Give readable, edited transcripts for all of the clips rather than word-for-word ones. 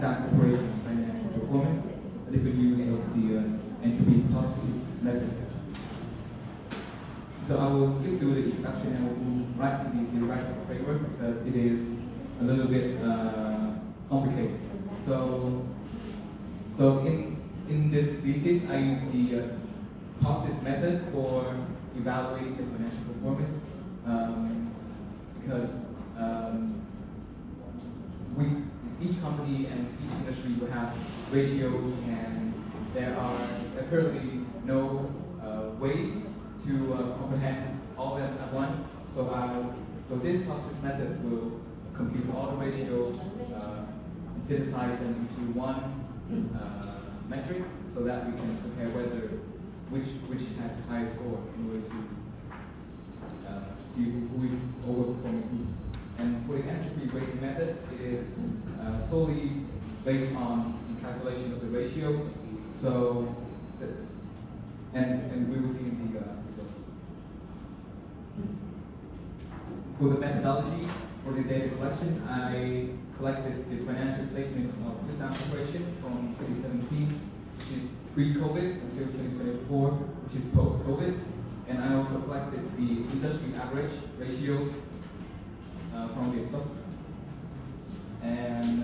example operations financial performance, a different use of the entropy hypothesis method. So I will skip through the introduction and we'll move right to the theoretical framework because it is a little bit complicated. So in this thesis, I use the hypothesis method for evaluating the financial performance because each company and each industry will have ratios, and there are currently no ways to comprehend all of them at once. So this hypothesis method will compute all the ratios and synthesize them into one metric, so that we can compare which has the highest score in order to see who is overperforming who. And for the entropy weighting method, it is solely based on the calculation of the ratios. So, and we will see in the results. For the methodology for the data collection, I collected the financial statements of this corporation from 2017, which is pre-COVID, until 2024, which is post-COVID. And I also collected the industry average ratios from the stock. And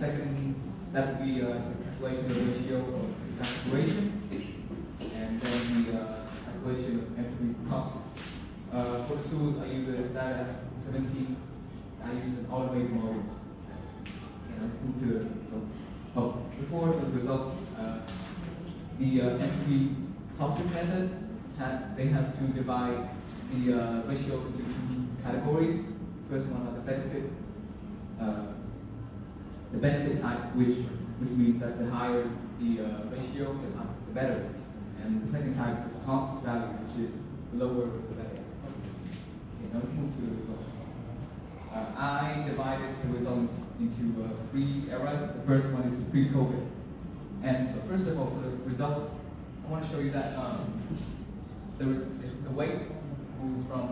second step would be the calculation of the ratio of exasperation, and then the calculation of entropy process. For the tools, I use the status 17. I use an automated model. And let's move to the results. Before the results, the entropy process method they have to divide the ratios into two categories. First one are the benefit type, which means that the higher the ratio, the better it is. And the second type is the constant value, which is the lower the better. Okay, now let's move to the results. I divided the results into three eras. The first one is the pre-COVID. And so first of all, for the results, I want to show you that the weight moves from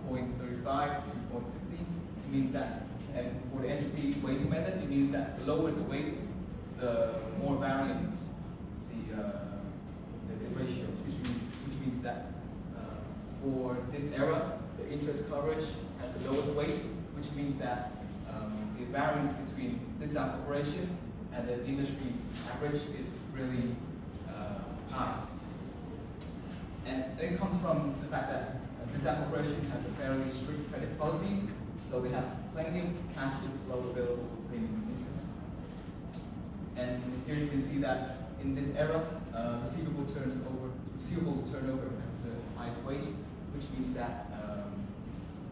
0.35 to 0.50. It means that, and for the entropy weighting method, it means that the lower the weight, the more variance the ratios, which means that for this era, the interest coverage has the lowest weight, which means that the variance between the example operation and the industry average is really high. And it comes from the fact that the example operation has a fairly strict credit policy, so they have plenty of cash flow available for paying interest. And here you can see that in this era, receivables turnover has the highest weight, which means that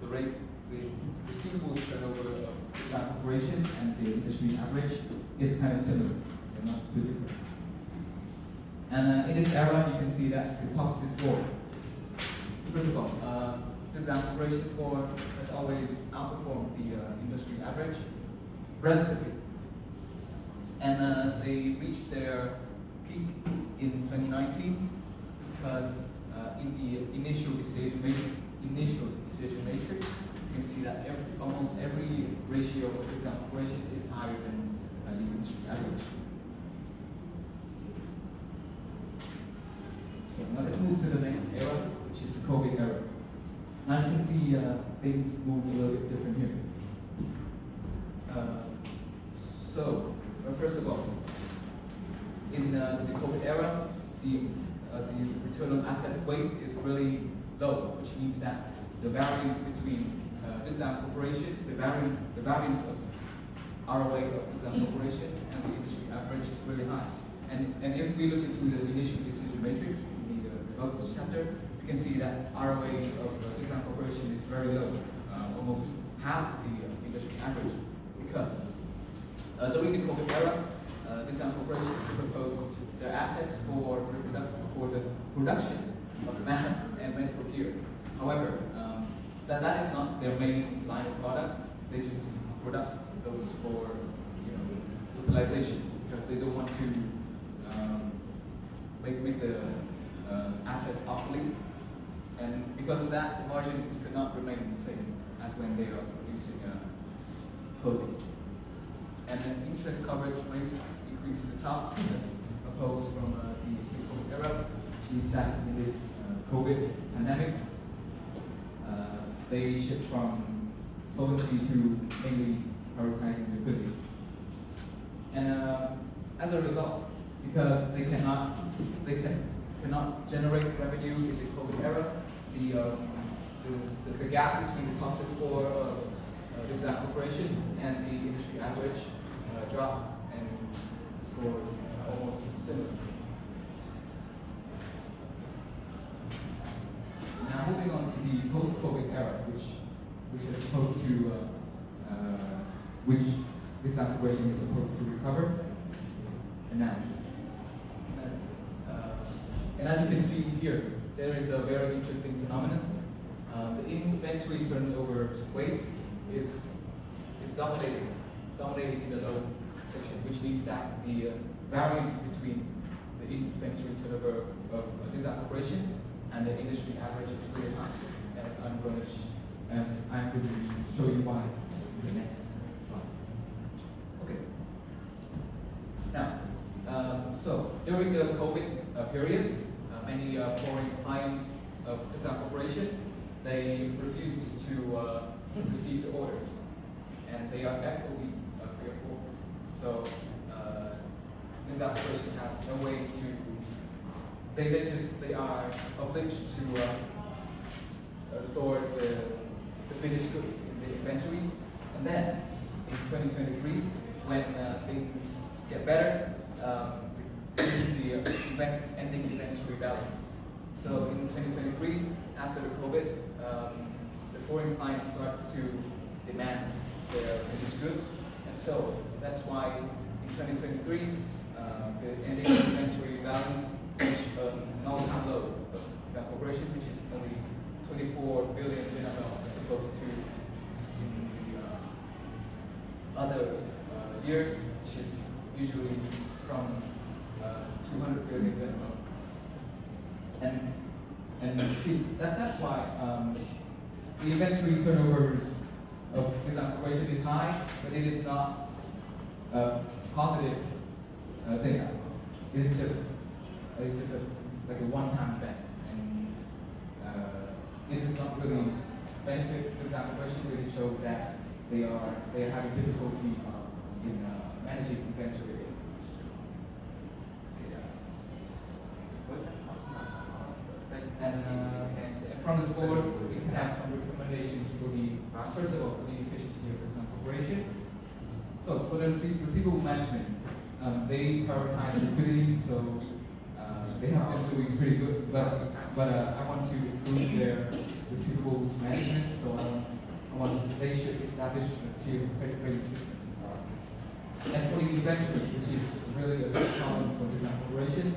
the receivables turnover of the example operation and the industry average is kind of similar. They're not too different. And in this era, you can see that the hypothesis score. First of all, the example operation score has always outperformed the industry average relatively. And they reached their peak in 2019 because in the initial decision matrix, you can see that almost every ratio of the example operation is higher than the industry average. Now let's move to the next era, which is the COVID era. Now you can see things move a little bit different here. First of all, in the COVID era, the return on assets weight is really low, which means that the variance between example operation, the variance of ROA of example operation and the industry average is really high. And if we look into the initial decision matrix, results chapter, you can see that ROA of example operation is very low, almost half the industry average, because during the COVID era, the example operation proposed their assets for the production of mass and medical gear. However, that is not their main line of product. They just product those for utilization because they don't want to make the assets obsolete, and because of that, the margins could not remain the same as when they are producing clothing. and then interest coverage rates increase to the top as opposed from the pre-COVID era, which means that in this COVID pandemic, they shift from solvency to mainly prioritizing liquidity. And as a result, because they cannot generate revenue in the COVID era, the gap between the top score of the exam corporation and the industry average drop, and the score is almost similar. Now moving on to the post-COVID era, which is supposed to which the exam corporation is supposed to recover. And now, and as you can see here, there is a very interesting phenomenon. The inventory turnover rate is dominating. It's dominating in the low section, which means that the variance between the inventory turnover of this operation and the industry average is really high. And I'm going to show you why in the next slide. Okay. Now, so during the COVID period, many foreign clients of exam corporation, they refuse to receive the orders, and they are ethically fearful. So exam corporation has no way to. They are obliged to store the finished goods in the inventory, and then in 2023, when things get better, this is the ending inventory balance. So in 2023, after the COVID, the foreign client starts to demand their finished goods, and so that's why in 2023, the ending inventory balance reached an all-time low of exam corporation, which is only 24 billion Vietnam dollars, as opposed to in the other years, which is usually from 200 billion Vietnam dollars. And see, that's why the inventory turnovers of exam corporation is high, but it is not a positive thing. It's just like a one-time event, and it does not really benefit the exam corporation. Really shows that they are having difficulties in managing inventory. And from the scores, we can have some recommendations for first of all, for the efficiency of the exam corporation. So for the receivable management, they prioritize liquidity, so they have been doing pretty good, but I want to improve their receivables management, so they should establish a tier credit rating system. And for the inventory, which is really a big problem for the exam corporation,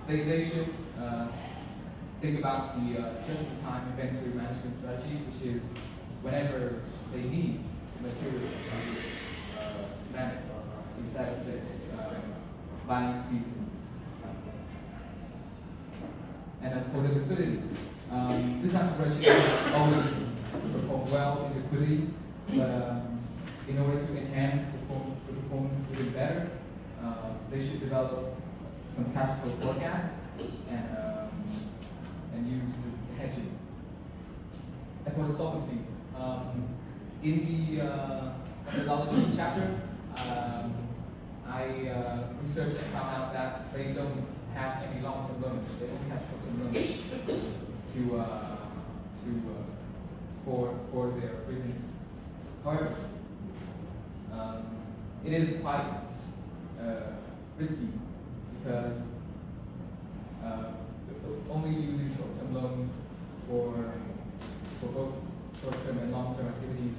they should think about the just-in-time inventory management strategy, which is whenever they need material managed instead of just buying season. And for the liquidity, this operation always perform well in liquidity, but in order to enhance the performance even better, they should develop some cash flow forecast and use the hedging. And for the solvency, in the methodology chapter, I researched and found out that they don't have any long-term loans. They only have short-term loans for their business. However, it is quite risky because only using short-term loans for both short-term and long-term activities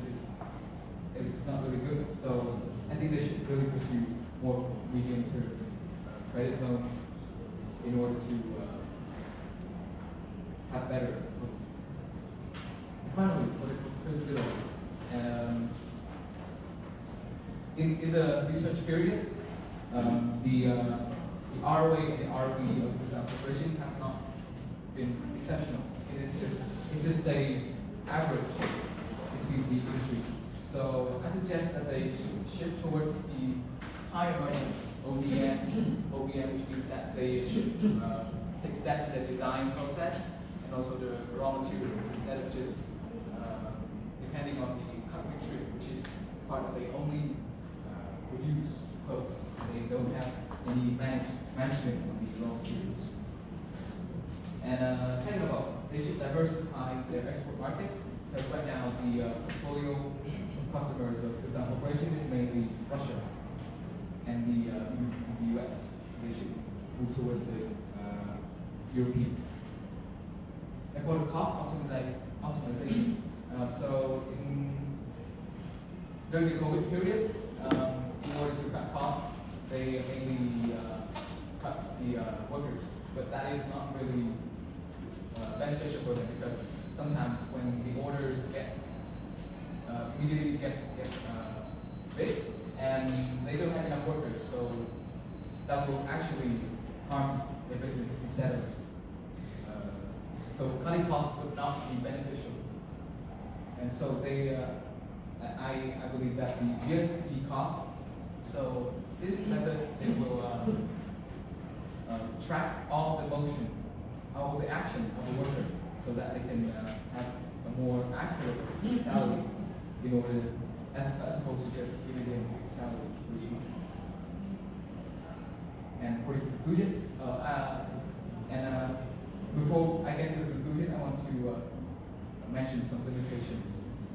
is not really good. So I think they should really pursue more medium-term credit loans in order to have better results. And finally, for the middle, in the research period, the ROA and the ROE of the exam corporation has not been exceptional. It just stays average between the industry. So I suggest that they should shift towards the higher margin OEM, which means that they should take steps in the design process and also the raw materials instead of just depending on the cutting tree, which is part of they only produce clothes. They don't have any management on the raw materials. And second of all, they should diversify their export markets. Because right now the portfolio customers of the operation is mainly Russia and the US. They should move towards the European. And for the cost optimization, so during the COVID period, in order to cut costs, they mainly cut the workers, but that is not really beneficial for them because sometimes when the orders immediately get big and they don't have enough workers, so that will actually harm their business instead of so cutting costs would not be beneficial. And so they I believe that the GSE cost, so this method it will track all the motion, all the action of the worker so that they can have a more accurate salary in order, as opposed to just giving them a salary regime. And for the conclusion, before I get to the conclusion, I want to mention some limitations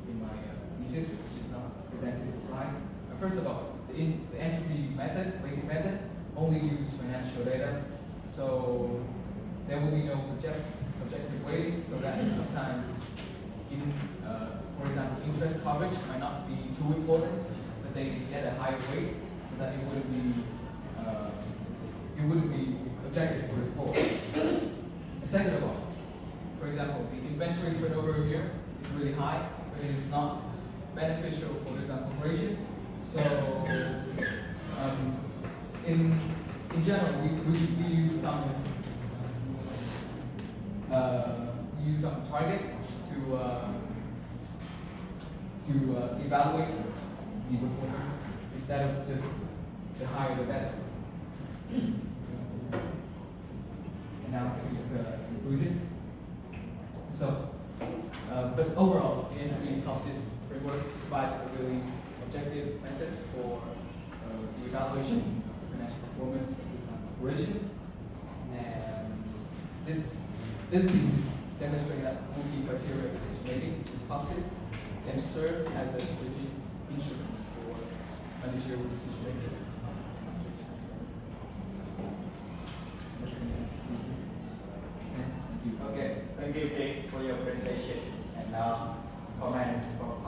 in my thesis, which is not presented in the slides. First of all, the entropy method, weighting method, only use financial data, so there will be no subjective weighting, so that sometimes, for example, interest coverage might not be too important, but they get a higher weight, so that it wouldn't be objective for the score. And second of all, for example, the inventory turnover here is really high, but it is not beneficial for this corporation. So in general, we use some target to evaluate the performance instead of just the higher the better. And now to the conclusion. So, but overall, the entropy process framework provides a really objective method for the evaluation of the financial performance of the corporation. And this thesis demonstrates that multi-criteria decision making, which is process, can serve as a strategic instrument for managerial decision making. Okay, thank you, Jake, for your presentation. And now, comments from